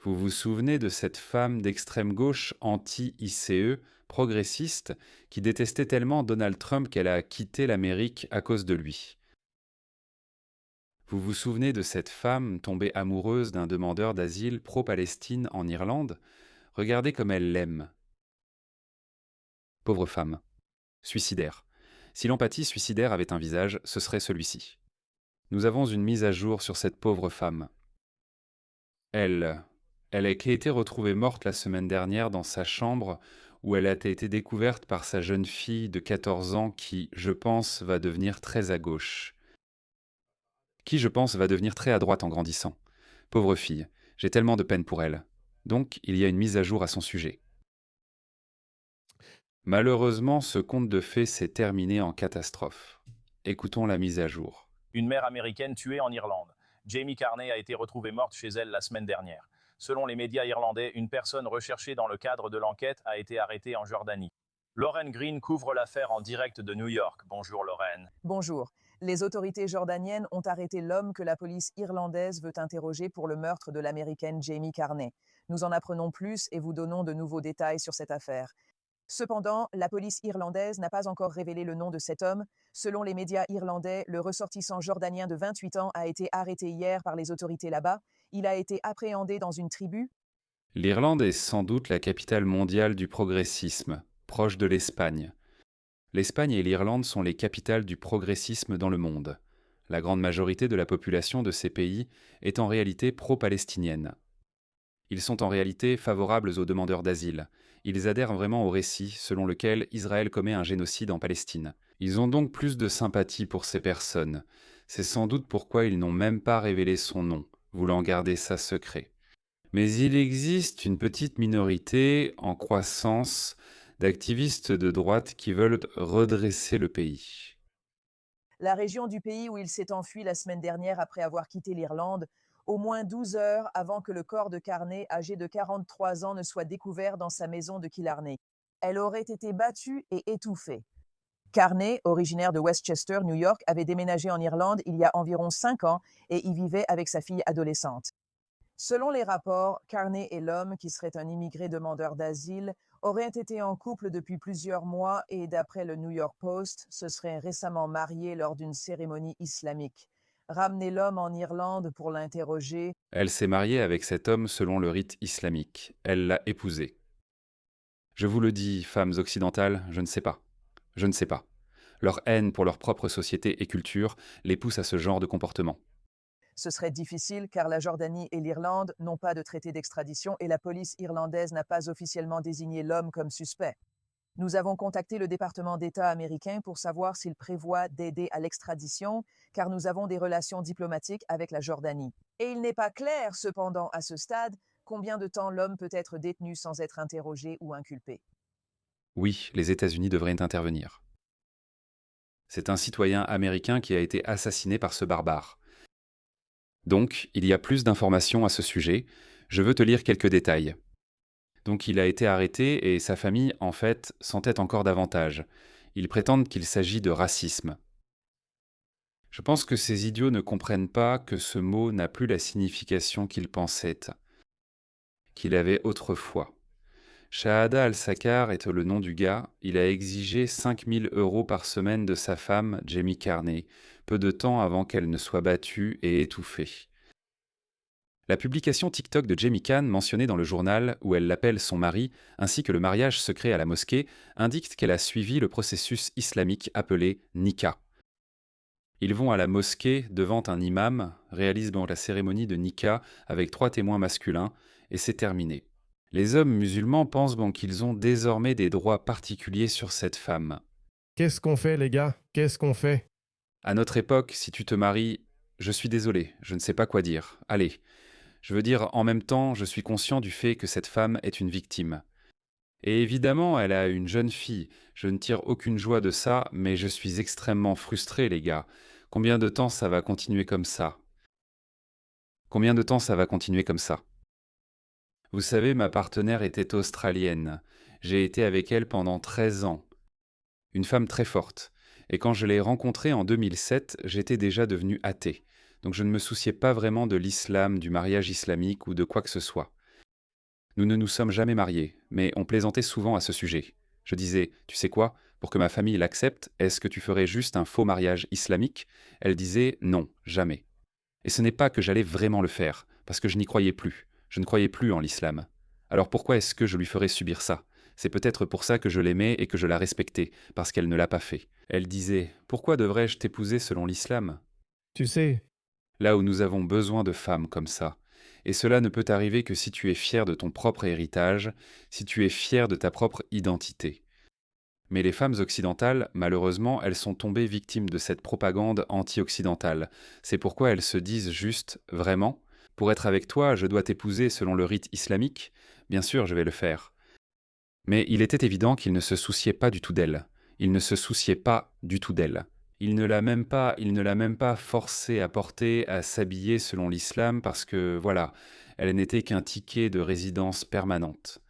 Vous vous souvenez de cette femme d'extrême gauche anti-ICE, progressiste, qui détestait tellement Donald Trump qu'elle a quitté l'Amérique à cause de lui. Vous vous souvenez de cette femme tombée amoureuse d'un demandeur d'asile pro-Palestine en Irlande? Regardez comme elle l'aime. Pauvre femme. Suicidaire. Si l'empathie suicidaire avait un visage, ce serait celui-ci. Nous avons une mise à jour sur cette pauvre femme. Elle, elle a été retrouvée morte la semaine dernière dans sa chambre où elle a été découverte par sa jeune fille de 14 ans qui, je pense, va devenir très à gauche. Qui, je pense, va devenir très à droite en grandissant. Pauvre fille, j'ai tellement de peine pour elle. Donc, il y a une mise à jour à son sujet. Malheureusement, ce conte de fées s'est terminé en catastrophe. Écoutons la mise à jour. Une mère américaine tuée en Irlande. Jamie Carney a été retrouvée morte chez elle la semaine dernière. Selon les médias irlandais, une personne recherchée dans le cadre de l'enquête a été arrêtée en Jordanie. Lauren Green couvre l'affaire en direct de New York. Bonjour Lauren. Bonjour. Les autorités jordaniennes ont arrêté l'homme que la police irlandaise veut interroger pour le meurtre de l'américaine Jamie Carney. Nous en apprenons plus et vous donnons de nouveaux détails sur cette affaire. Cependant, la police irlandaise n'a pas encore révélé le nom de cet homme. Selon les médias irlandais, le ressortissant jordanien de 28 ans a été arrêté hier par les autorités là-bas. Il a été appréhendé dans une tribu. L'Irlande est sans doute la capitale mondiale du progressisme, proche de l'Espagne. L'Espagne et l'Irlande sont les capitales du progressisme dans le monde. La grande majorité de la population de ces pays est en réalité pro-palestinienne. Ils sont en réalité favorables aux demandeurs d'asile. Ils adhèrent vraiment au récit selon lequel Israël commet un génocide en Palestine. Ils ont donc plus de sympathie pour ces personnes. C'est sans doute pourquoi ils n'ont même pas révélé son nom, voulant garder ça secret. Mais il existe une petite minorité en croissance d'activistes de droite qui veulent redresser le pays. La région du pays où il s'est enfui la semaine dernière après avoir quitté l'Irlande, au moins 12 heures avant que le corps de Carney, âgé de 43 ans, ne soit découvert dans sa maison de Killarney. Elle aurait été battue et étouffée. Carney, originaire de Westchester, New York, avait déménagé en Irlande il y a environ 5 ans et y vivait avec sa fille adolescente. Selon les rapports, Carney et l'homme, qui serait un immigré demandeur d'asile, auraient été en couple depuis plusieurs mois et, d'après le New York Post, se seraient récemment mariés lors d'une cérémonie islamique. Ramener l'homme en Irlande pour l'interroger. Elle s'est mariée avec cet homme selon le rite islamique. Elle l'a épousé. Je vous le dis, femmes occidentales, je ne sais pas. Je ne sais pas. Leur haine pour leur propre société et culture les pousse à ce genre de comportement. Ce serait difficile car la Jordanie et l'Irlande n'ont pas de traité d'extradition et la police irlandaise n'a pas officiellement désigné l'homme comme suspect. Nous avons contacté le département d'État américain pour savoir s'il prévoit d'aider à l'extradition, car nous avons des relations diplomatiques avec la Jordanie. Et il n'est pas clair, cependant, à ce stade, combien de temps l'homme peut être détenu sans être interrogé ou inculpé. Oui, les États-Unis devraient intervenir. C'est un citoyen américain qui a été assassiné par ce barbare. Donc, il y a plus d'informations à ce sujet. Je veux te lire quelques détails. Donc, il a été arrêté et sa famille, en fait, s'entête encore davantage. Ils prétendent qu'il s'agit de racisme. Je pense que ces idiots ne comprennent pas que ce mot n'a plus la signification qu'ils pensaient, qu'il avait autrefois. Shahada al-Sakar est le nom du gars. Il a exigé 5 000 € par semaine de sa femme, Jamie Carney, peu de temps avant qu'elle ne soit battue et étouffée. La publication TikTok de Jamie Khan, mentionnée dans le journal, où elle l'appelle son mari, ainsi que le mariage secret à la mosquée, indique qu'elle a suivi le processus islamique appelé nikah. Ils vont à la mosquée devant un imam, réalisent donc la cérémonie de nikah avec 3 témoins masculins, et c'est terminé. Les hommes musulmans pensent qu'ils ont désormais des droits particuliers sur cette femme. Qu'est-ce qu'on fait, les gars? Qu'est-ce qu'on fait? À notre époque, si tu te maries, je suis désolé, je ne sais pas quoi dire. Allez, je veux dire, en même temps, je suis conscient du fait que cette femme est une victime. Et évidemment, elle a une jeune fille. Je ne tire aucune joie de ça, mais je suis extrêmement frustré, les gars. Combien de temps ça va continuer comme ça? Combien de temps ça va continuer comme ça? Vous savez, ma partenaire était australienne. J'ai été avec elle pendant 13 ans. Une femme très forte. Et quand je l'ai rencontrée en 2007, j'étais déjà devenu athée. Donc je ne me souciais pas vraiment de l'islam, du mariage islamique ou de quoi que ce soit. Nous ne nous sommes jamais mariés, mais on plaisantait souvent à ce sujet. Je disais, tu sais quoi, pour que ma famille l'accepte, est-ce que tu ferais juste un faux mariage islamique? Elle disait, non, jamais. Et ce n'est pas que j'allais vraiment le faire, parce que je n'y croyais plus. Je ne croyais plus en l'islam. Alors pourquoi est-ce que je lui ferais subir ça? C'est peut-être pour ça que je l'aimais et que je la respectais, parce qu'elle ne l'a pas fait. Elle disait, pourquoi devrais-je t'épouser selon l'islam? Tu sais, Là où nous avons besoin de femmes comme ça. Et cela ne peut arriver que si tu es fier de ton propre héritage, si tu es fier de ta propre identité. Mais les femmes occidentales, malheureusement, elles sont tombées victimes de cette propagande anti-occidentale. C'est pourquoi elles se disent juste, vraiment, pour être avec toi, je dois t'épouser selon le rite islamique? Bien sûr, je vais le faire. Mais il était évident qu'il ne se souciait pas du tout d'elle. Il ne se souciait pas du tout d'elle. Il ne l'a même pas forcée à porter, à s'habiller selon l'islam parce que, voilà, elle n'était qu'un ticket de résidence permanente.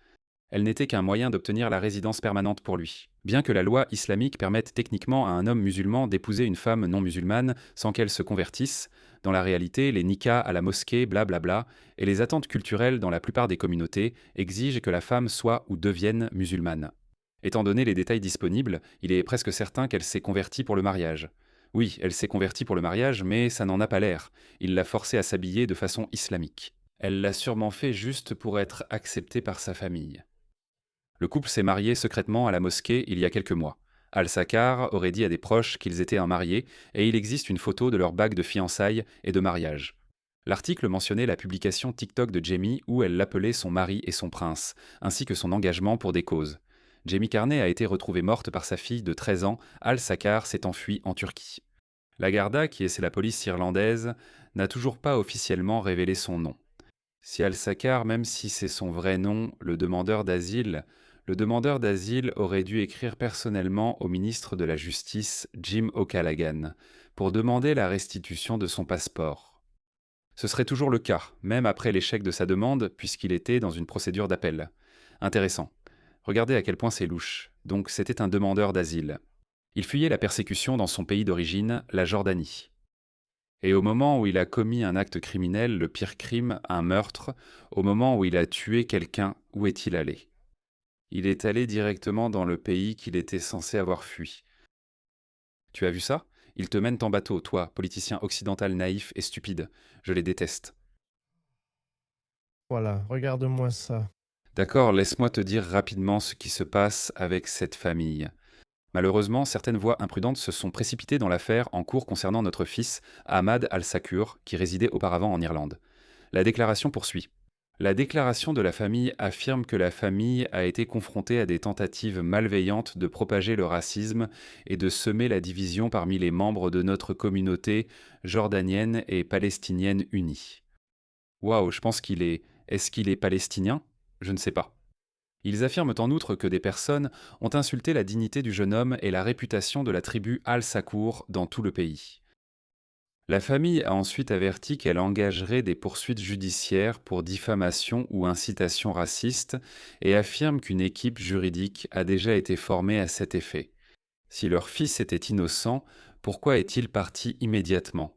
Elle n'était qu'un moyen d'obtenir la résidence permanente pour lui. Bien que la loi islamique permette techniquement à un homme musulman d'épouser une femme non musulmane sans qu'elle se convertisse, dans la réalité, les nikas à la mosquée, blablabla, et les attentes culturelles dans la plupart des communautés exigent que la femme soit ou devienne musulmane. Étant donné les détails disponibles, il est presque certain qu'elle s'est convertie pour le mariage. Oui, elle s'est convertie pour le mariage, mais ça n'en a pas l'air. Il l'a forcée à s'habiller de façon islamique. Elle l'a sûrement fait juste pour être acceptée par sa famille. Le couple s'est marié secrètement à la mosquée il y a quelques mois. Al-Sakar aurait dit à des proches qu'ils étaient mariés et il existe une photo de leur bague de fiançailles et de mariage. L'article mentionnait la publication TikTok de Jamie où elle l'appelait son mari et son prince, ainsi que son engagement pour des causes. Jamie Carney a été retrouvée morte par sa fille de 13 ans, Al-Sakar s'est enfui en Turquie. La Garda, qui est la police irlandaise, n'a toujours pas officiellement révélé son nom. Si Al-Sakar, même si c'est son vrai nom, le demandeur d'asile aurait dû écrire personnellement au ministre de la Justice, Jim O'Callaghan, pour demander la restitution de son passeport. Ce serait toujours le cas, même après l'échec de sa demande, puisqu'il était dans une procédure d'appel. Intéressant. Regardez à quel point c'est louche. Donc c'était un demandeur d'asile. Il fuyait la persécution dans son pays d'origine, la Jordanie. Et au moment où il a commis un acte criminel, le pire crime, un meurtre, au moment où il a tué quelqu'un, où est-il allé? Il est allé directement dans le pays qu'il était censé avoir fui. Tu as vu ça? Ils te mènent en bateau, toi, politicien occidental naïf et stupide. Je les déteste. voilà, regarde-moi ça. D'accord, laisse-moi te dire rapidement ce qui se passe avec cette famille. Malheureusement, certaines voix imprudentes se sont précipitées dans l'affaire en cours concernant notre fils, Ahmad Al-Sakur, qui résidait auparavant en Irlande. La déclaration poursuit. La déclaration de la famille affirme que la famille a été confrontée à des tentatives malveillantes de propager le racisme et de semer la division parmi les membres de notre communauté jordanienne et palestinienne unie. Waouh, je pense qu'il est... Est-ce qu'il est palestinien? Je ne sais pas. Ils affirment en outre que des personnes ont insulté la dignité du jeune homme et la réputation de la tribu Al-Sakour dans tout le pays. La famille a ensuite averti qu'elle engagerait des poursuites judiciaires pour diffamation ou incitation raciste et affirme qu'une équipe juridique a déjà été formée à cet effet. Si leur fils était innocent, pourquoi est-il parti immédiatement?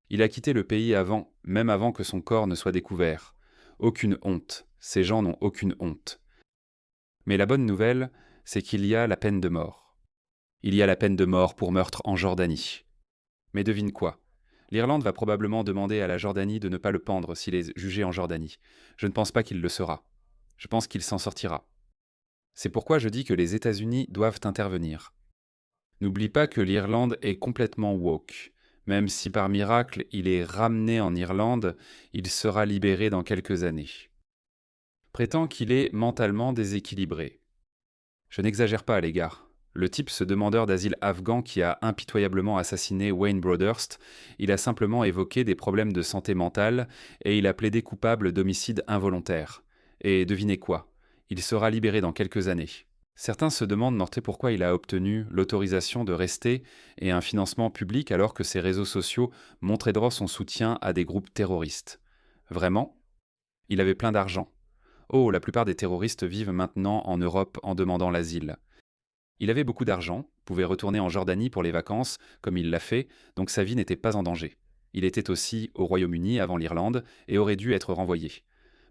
Il a quitté le pays avant, même avant que son corps ne soit découvert. Aucune honte. Ces gens n'ont aucune honte. Mais la bonne nouvelle, c'est qu'il y a la peine de mort. Il y a la peine de mort pour meurtre en Jordanie. Mais devine quoi? L'Irlande va probablement demander à la Jordanie de ne pas le pendre s'il est jugé en Jordanie. Je ne pense pas qu'il le sera. Je pense qu'il s'en sortira. C'est pourquoi je dis que les États-Unis doivent intervenir. N'oublie pas que l'Irlande est complètement woke. Même si par miracle il est ramené en Irlande, il sera libéré dans quelques années. Prétend qu'il est mentalement déséquilibré. Je n'exagère pas, les gars. Le type, ce demandeur d'asile afghan qui a impitoyablement assassiné Wayne Broadhurst, il a simplement évoqué des problèmes de santé mentale et il a plaidé coupable d'homicide involontaire. Et devinez quoi? Il sera libéré dans quelques années. Certains se demandent pourquoi il a obtenu l'autorisation de rester et un financement public alors que ses réseaux sociaux montraient droit son soutien à des groupes terroristes. Vraiment? Il avait plein d'argent. Oh, la plupart des terroristes vivent maintenant en Europe en demandant l'asile. Il avait beaucoup d'argent, pouvait retourner en Jordanie pour les vacances, comme il l'a fait, donc sa vie n'était pas en danger. Il était aussi au Royaume-Uni avant l'Irlande et aurait dû être renvoyé.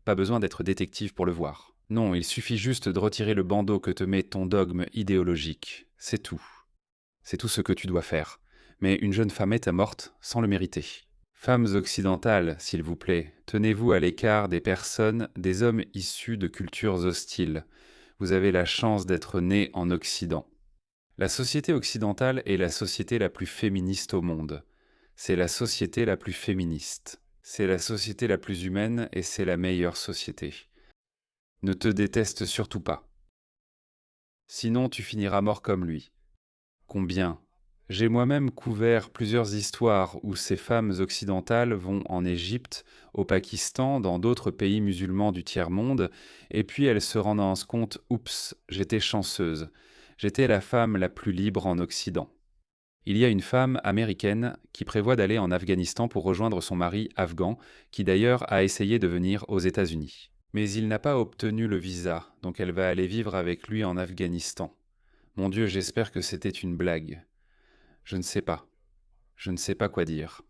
Pas besoin d'être détective pour le voir. Non, il suffit juste de retirer le bandeau que te met ton dogme idéologique. C'est tout. C'est tout ce que tu dois faire. Mais une jeune femme est morte sans le mériter. Femmes occidentales, s'il vous plaît, tenez-vous à l'écart des personnes, des hommes issus de cultures hostiles. Vous avez la chance d'être nés en Occident. La société occidentale est la société la plus féministe au monde. C'est la société la plus féministe. C'est la société la plus humaine et c'est la meilleure société. Ne te déteste surtout pas. Sinon tu finiras mort comme lui. Combien ? J'ai moi-même couvert plusieurs histoires où ces femmes occidentales vont en Égypte, au Pakistan, dans d'autres pays musulmans du tiers-monde, et puis elles se rendent compte « Oups, j'étais chanceuse. J'étais la femme la plus libre en Occident. » Il y a une femme américaine qui prévoit d'aller en Afghanistan pour rejoindre son mari afghan, qui d'ailleurs a essayé de venir aux États-Unis. Mais il n'a pas obtenu le visa, donc elle va aller vivre avec lui en Afghanistan. Mon Dieu, j'espère que c'était une blague. Je ne sais pas. Je ne sais pas quoi dire.